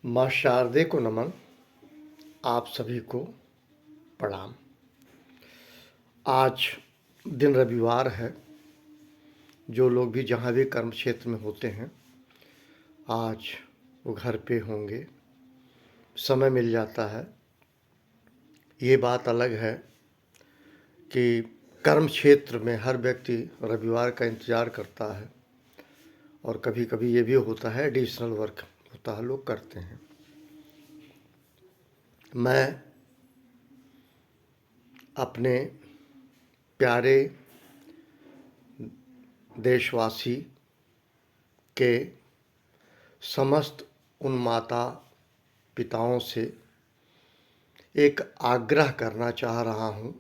माँ शारदे को नमन। आप सभी को प्रणाम। आज दिन रविवार है। जो लोग भी जहाँ भी कर्म क्षेत्र में होते हैं आज वो घर पे होंगे, समय मिल जाता है। ये बात अलग है कि कर्म क्षेत्र में हर व्यक्ति रविवार का इंतज़ार करता है और कभी कभी ये भी होता है एडिशनल वर्क होता है, लोग करते हैं। मैं अपने प्यारे देशवासी के समस्त उन माता पिताओं से एक आग्रह करना चाह रहा हूँ,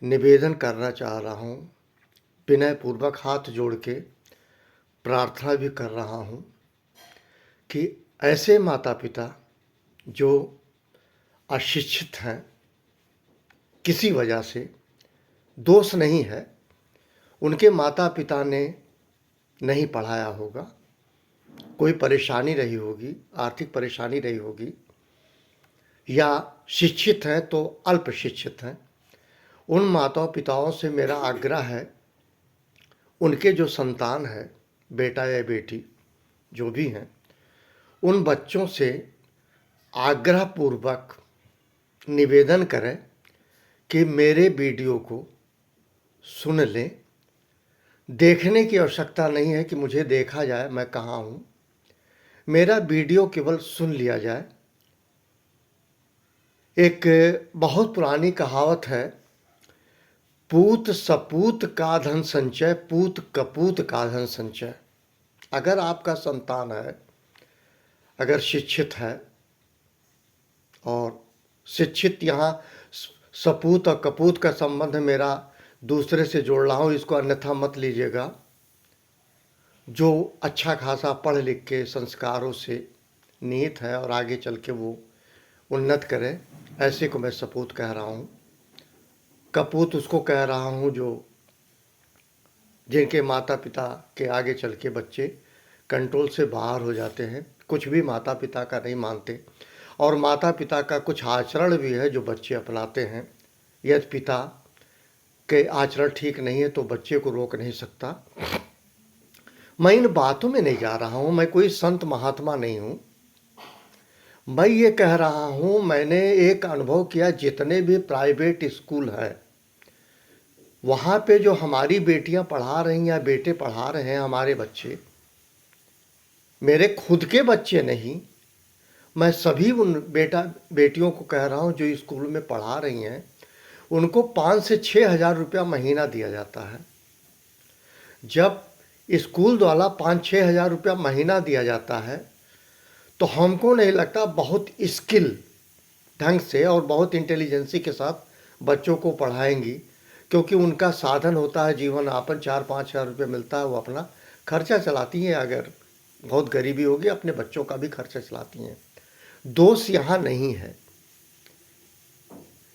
निवेदन करना चाह रहा हूँ, विनयपूर्वक हाथ जोड़ के प्रार्थना भी कर रहा हूँ कि ऐसे माता पिता जो अशिक्षित हैं, किसी वजह से, दोष नहीं है, उनके माता पिता ने नहीं पढ़ाया होगा, कोई परेशानी रही होगी, आर्थिक परेशानी रही होगी, या शिक्षित हैं तो अल्प शिक्षित हैं, उन माता पिताओं से मेरा आग्रह है, उनके जो संतान है, बेटा या बेटी जो भी हैं, उन बच्चों से आग्रहपूर्वक निवेदन करें कि मेरे वीडियो को सुन लें। देखने की आवश्यकता नहीं है कि मुझे देखा जाए मैं कहाँ हूँ, मेरा वीडियो केवल सुन लिया जाए। एक बहुत पुरानी कहावत है, पूत सपूत का धन संचय, पूत कपूत का धन संचय। अगर आपका संतान है, अगर शिक्षित है, और शिक्षित यहाँ सपूत और कपूत का संबंध मेरा दूसरे से जोड़ रहा हूँ, इसको अन्यथा मत लीजिएगा। जो अच्छा खासा पढ़ लिख के संस्कारों से निहित है और आगे चल के वो उन्नत करे, ऐसे को मैं सपूत कह रहा हूँ। कपूत उसको कह रहा हूँ जो जिनके माता पिता के आगे चल के बच्चे कंट्रोल से बाहर हो जाते हैं, कुछ भी माता पिता का नहीं मानते, और माता पिता का कुछ आचरण भी है जो बच्चे अपनाते हैं। यदि पिता के आचरण ठीक नहीं है तो बच्चे को रोक नहीं सकता। मैं इन बातों में नहीं जा रहा हूँ, मैं कोई संत महात्मा नहीं हूँ। मैं ये कह रहा हूँ, मैंने एक अनुभव किया, जितने भी प्राइवेट स्कूल है वहाँ पे जो हमारी बेटियाँ पढ़ा रही या बेटे पढ़ा रहे हैं, हमारे बच्चे, मेरे खुद के बच्चे नहीं, मैं सभी उन बेटियों को कह रहा हूँ जो स्कूल में पढ़ा रही हैं, उनको 5 से 6 हज़ार रुपया महीना दिया जाता है। जब स्कूल द्वारा 5-6 हज़ार रुपया महीना दिया जाता है तो हमको नहीं लगता बहुत स्किल ढंग से और बहुत इंटेलिजेंसी के साथ बच्चों को पढ़ाएंगी, क्योंकि उनका साधन होता है जीवन यापन, 4-5 हज़ार रुपये मिलता है, वो अपना खर्चा चलाती हैं। अगर बहुत गरीबी होगी अपने बच्चों का भी खर्चा चलाती हैं। दोष यहाँ नहीं है,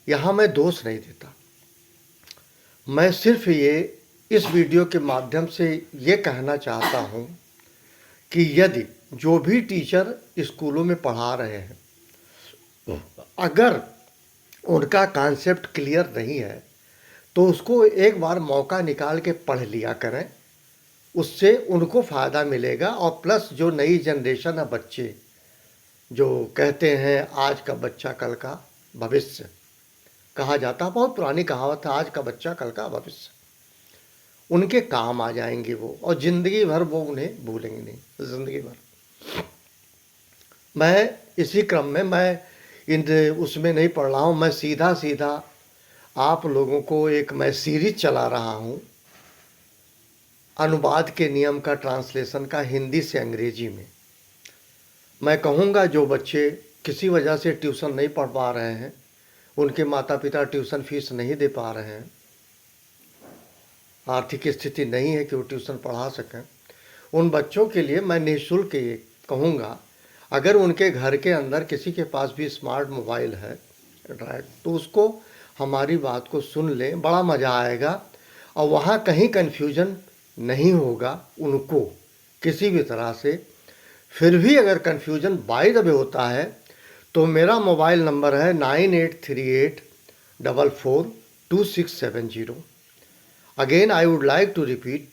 यहाँ मैं दोष नहीं देता। मैं सिर्फ ये इस वीडियो के माध्यम से ये कहना चाहता हूँ कि यदि जो भी टीचर स्कूलों में पढ़ा रहे हैं, अगर उनका कॉन्सेप्ट क्लियर नहीं है तो उसको एक बार मौका निकाल के पढ़ लिया करें, उससे उनको फ़ायदा मिलेगा। और प्लस जो नई जनरेशन है, बच्चे जो कहते हैं आज का बच्चा कल का भविष्य, कहा जाता है, बहुत पुरानी कहावत है, आज का बच्चा कल का भविष्य, उनके काम आ जाएंगे वो, और ज़िंदगी भर वो उन्हें भूलेंगे नहीं, ज़िंदगी भर। मैं इसी क्रम में मैं उसमें नहीं पढ़ रहा हूँ, मैं सीधा सीधा आप लोगों को एक मैं सीरीज चला रहा हूँ, अनुवाद के नियम का, ट्रांसलेशन का, हिंदी से अंग्रेजी में। मैं कहूँगा जो बच्चे किसी वजह से ट्यूशन नहीं पढ़ पा रहे हैं, उनके माता पिता ट्यूशन फीस नहीं दे पा रहे हैं, आर्थिक स्थिति नहीं है कि वो ट्यूशन पढ़ा सकें, उन बच्चों के लिए मैं निःशुल्क ये कहूँगा, अगर उनके घर के अंदर किसी के पास भी स्मार्ट मोबाइल है, तो उसको हमारी बात को सुन लें, बड़ा मज़ा आएगा और वहाँ कहीं कन्फ्यूजन नहीं होगा उनको किसी भी तरह से। फिर भी अगर कन्फ्यूजन बाय द वे होता है तो मेरा मोबाइल नंबर है 9838442670। Again I would like to repeat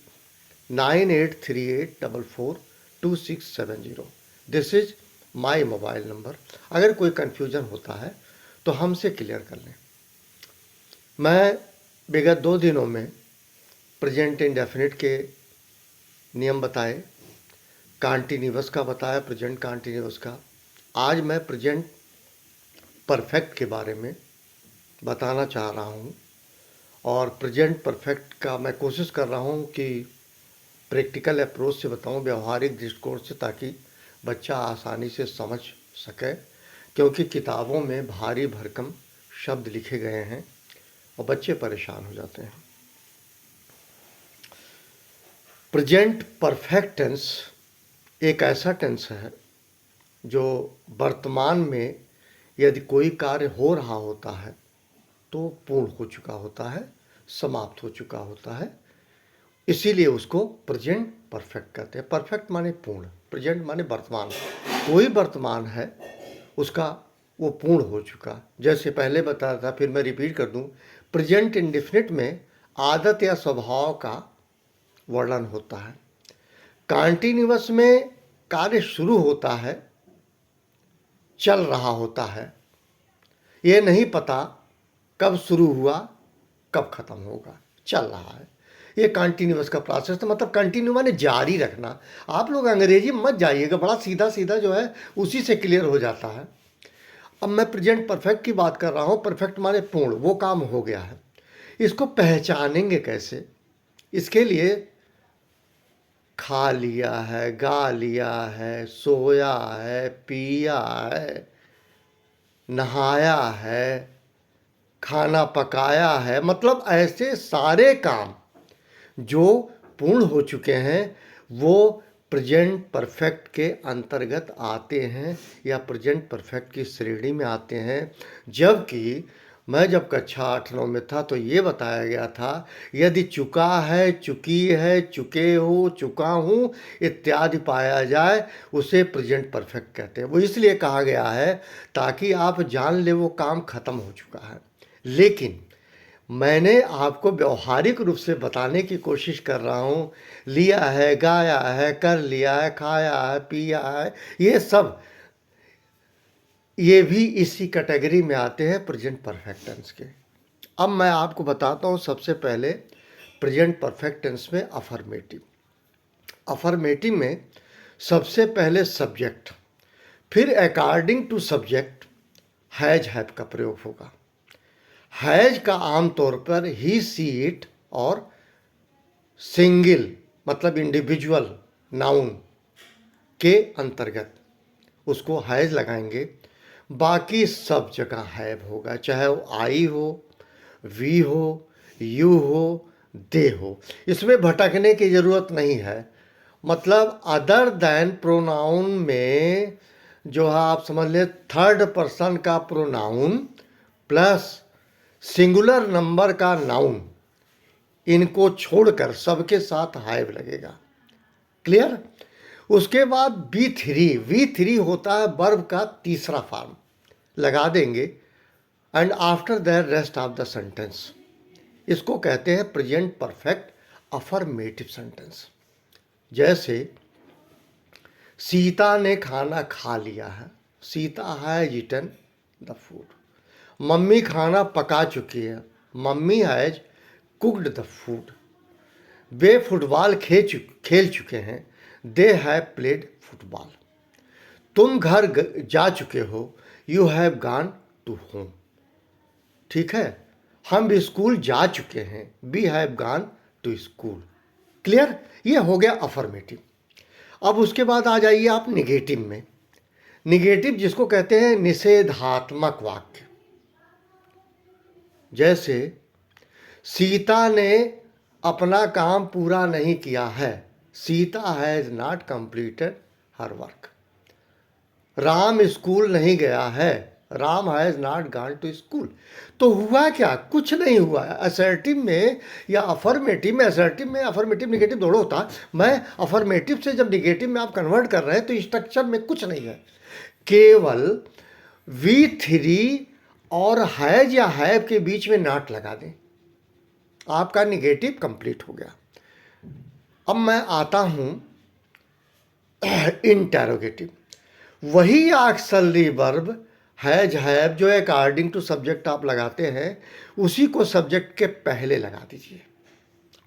9838442670। This is my mobile number. अगर कोई कन्फ्यूजन होता है तो हमसे क्लियर कर लें। मैं विगत 2 दिनों में प्रेजेंट इंडेफिनिट के नियम बताए, कॉन्टिन्यूअस का बताया, प्रेजेंट कॉन्टिन्यूअस का। आज मैं प्रेजेंट परफेक्ट के बारे में बताना चाह रहा हूँ और प्रेजेंट परफेक्ट का मैं कोशिश कर रहा हूँ कि प्रैक्टिकल अप्रोच से बताऊँ, व्यवहारिक दृष्टिकोण से, ताकि बच्चा आसानी से समझ सके, क्योंकि किताबों में भारी भरकम शब्द लिखे गए हैं और बच्चे परेशान हो जाते हैं। प्रेजेंट परफेक्ट टेंस एक ऐसा टेंस है जो वर्तमान में यदि कोई कार्य हो रहा होता है तो पूर्ण हो चुका होता है, समाप्त हो चुका होता है, इसीलिए उसको प्रेजेंट परफेक्ट कहते हैं। परफेक्ट माने पूर्ण, प्रेजेंट माने वर्तमान। कोई वर्तमान है उसका वो पूर्ण हो चुका। जैसे पहले बताया था, फिर मैं रिपीट कर दूं, प्रेजेंट इंडेफिनिट में आदत या स्वभाव का वर्णन होता है। कॉन्टिन्यूअस में कार्य शुरू होता है, चल रहा होता है, ये नहीं पता कब शुरू हुआ कब खत्म होगा, चल रहा है। ये कंटिन्यूअस का प्रोसेस था, मतलब कंटिन्यू माने जारी रखना। आप लोग अंग्रेजी में मत जाइएगा, बड़ा सीधा सीधा जो है उसी से क्लियर हो जाता है। अब मैं प्रेजेंट परफेक्ट की बात कर रहा हूँ। परफेक्ट माने पूर्ण, वो काम हो गया है। इसको पहचानेंगे कैसे? इसके लिए खा लिया है, गा लिया है, सोया है, पिया है, नहाया है, खाना पकाया है, मतलब ऐसे सारे काम जो पूर्ण हो चुके हैं वो प्रेजेंट परफेक्ट के अंतर्गत आते हैं या प्रेजेंट परफेक्ट की श्रेणी में आते हैं। जबकि मैं जब कक्षा 8-9 में था तो ये बताया गया था, यदि चुका है, चुकी है, चुके हो, चुका हूँ इत्यादि पाया जाए उसे प्रेजेंट परफेक्ट कहते हैं। वो इसलिए कहा गया है ताकि आप जान ले वो काम खत्म हो चुका है। लेकिन मैंने आपको व्यवहारिक रूप से बताने की कोशिश कर रहा हूँ। लिया है, गाया है, कर लिया है, खाया है, पिया है, ये सब ये भी इसी कैटेगरी में आते हैं प्रेजेंट परफेक्ट टेंस के। अब मैं आपको बताता हूँ सबसे पहले प्रेजेंट परफेक्ट टेंस में अफर्मेटिव। अफर्मेटिव में सबसे पहले सब्जेक्ट, फिर according to subject has have का प्रयोग होगा। हैज का आमतौर पर ही, सी, इट और सिंगल मतलब इंडिविजुअल नाउन के अंतर्गत उसको हैज लगाएंगे। बाकी सब जगह हैव होगा, चाहे वो आई हो, वी हो, यू हो, दे हो। इसमें भटकने की ज़रूरत नहीं है। मतलब अदर दैन प्रोनाउन में जो है आप समझ लें थर्ड पर्सन का प्रोनाउन प्लस सिंगुलर नंबर का नाउन, इनको छोड़कर सबके साथ हैव लगेगा। क्लियर? उसके बाद V3 होता है वर्ब का तीसरा फॉर्म, लगा देंगे and after that rest of the sentence. इसको कहते हैं प्रेजेंट परफेक्ट अफर्मेटिव सेंटेंस। जैसे सीता ने खाना खा लिया है, Sita has eaten the food. Mummy खाना पका चुकी है, mummy has cooked the food. वे फुटबॉल खेल चुके हैं, दे हैव प्लेड फुटबॉल। तुम घर जा चुके हो, you have gone to home. ठीक है? हम स्कूल जा चुके हैं, we have gone to school. Clear? ये हो गया अफर्मेटिव। अब उसके बाद आ जाइए आप निगेटिव में। निगेटिव जिसको कहते हैं निषेधात्मक वाक्य। जैसे सीता ने अपना काम पूरा नहीं किया है, Sita has not completed her work. Ram school नहीं गया है, Ram has not gone to school. तो हुआ क्या? कुछ नहीं हुआ। असर्टिव में या अफर्मेटिव में, असर्टिव में अफर्मेटिव निगेटिव दोनों होता। मैं अफर्मेटिव से जब निगेटिव में आप कन्वर्ट कर रहे हैं तो स्ट्रक्चर में कुछ नहीं है, केवल V3 और हैज या हैव के बीच में नॉट लगा दें, आपका निगेटिव कंप्लीट हो गया। अब मैं आता हूं इंटेरोगेटिव। वही ऑक्सिलरी वर्ब हैज हैव जो अकॉर्डिंग टू सब्जेक्ट आप लगाते हैं, उसी को सब्जेक्ट के पहले लगा दीजिए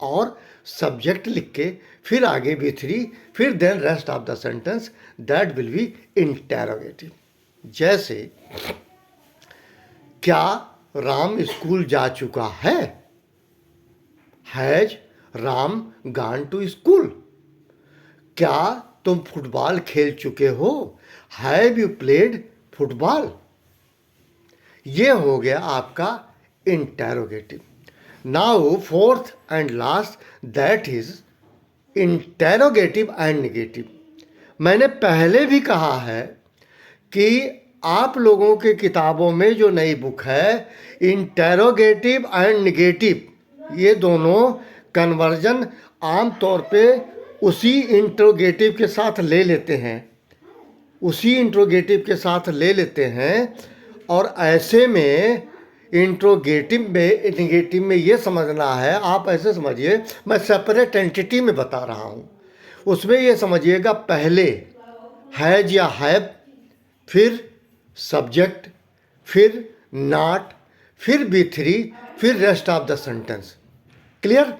और सब्जेक्ट लिख के फिर आगे V3, फिर then rest of the sentence, that will be interrogative. जैसे क्या राम स्कूल जा चुका है? Has Ram gone to school? क्या तुम फुटबॉल खेल चुके हो? Have you played football? ये हो गया आपका interrogative. Now fourth and last, that is interrogative and negative. मैंने पहले भी कहा है कि आप लोगों के किताबों में जो नई बुक है, इंटेरोगेटिव एंड निगेटिव, ये दोनों कन्वर्जन आमतौर पे उसी इंट्रोगेटिव के साथ ले लेते हैं, उसी इंट्रोगेटिव के साथ ले लेते हैं। और ऐसे में इंट्रोगेटिव में निगेटिव में ये समझना है, आप ऐसे समझिए, मैं सेपरेट एंटिटी में बता रहा हूँ। उसमें ये समझिएगा, पहले हैज या हैव, फिर सब्जेक्ट, फिर नॉट, फिर V3, फिर rest of the sentence. Clear?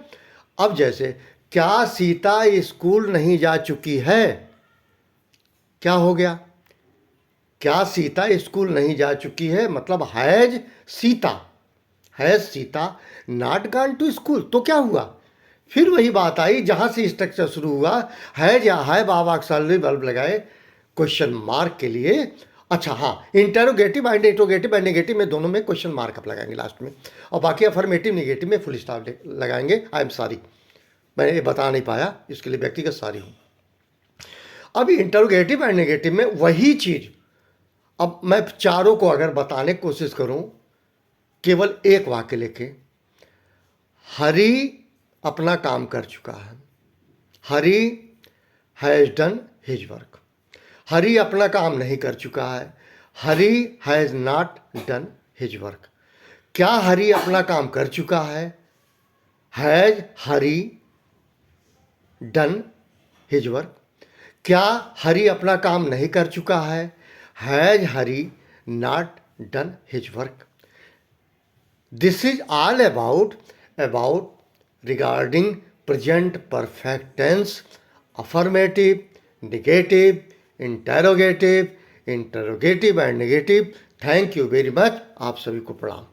अब जैसे क्या सीता स्कूल नहीं जा चुकी है? क्या हो गया? क्या सीता स्कूल नहीं जा चुकी है, मतलब has Sita not gone to school. तो क्या हुआ? फिर वही बात आई जहां से स्ट्रक्चर शुरू हुआ, हैज या हैव आप ऑक्सिलरी वर्ब लगाए क्वेश्चन मार्क के लिए। अच्छा हाँ, interrogative and interrogative and negative में दोनों में क्वेश्चन मार्क आप लगाएंगे लास्ट में, और बाकी अफर्मेटिव नेगेटिव में फुल स्टॉप लगाएंगे। आई एम सॉरी, मैं ये बता नहीं पाया, इसके लिए व्यक्तिगत सॉरी हूँ। अब इंटेरोगेटिव एंड नेगेटिव में वही चीज़, अब मैं चारों को अगर बताने की कोशिश करूं, केवल एक वाक्य लेके, हरी अपना काम कर चुका है। Hari has done his work. Hari अपना काम नहीं कर चुका है। Hari has not done his work. क्या हरी अपना काम कर चुका है? Has Hari done his work. क्या हरी अपना काम नहीं कर चुका है? Has Hari not done his work. This is all about regarding present perfect tense, affirmative, negative, interrogative and negative। Thank you very much. आप सभी को प्रणाम।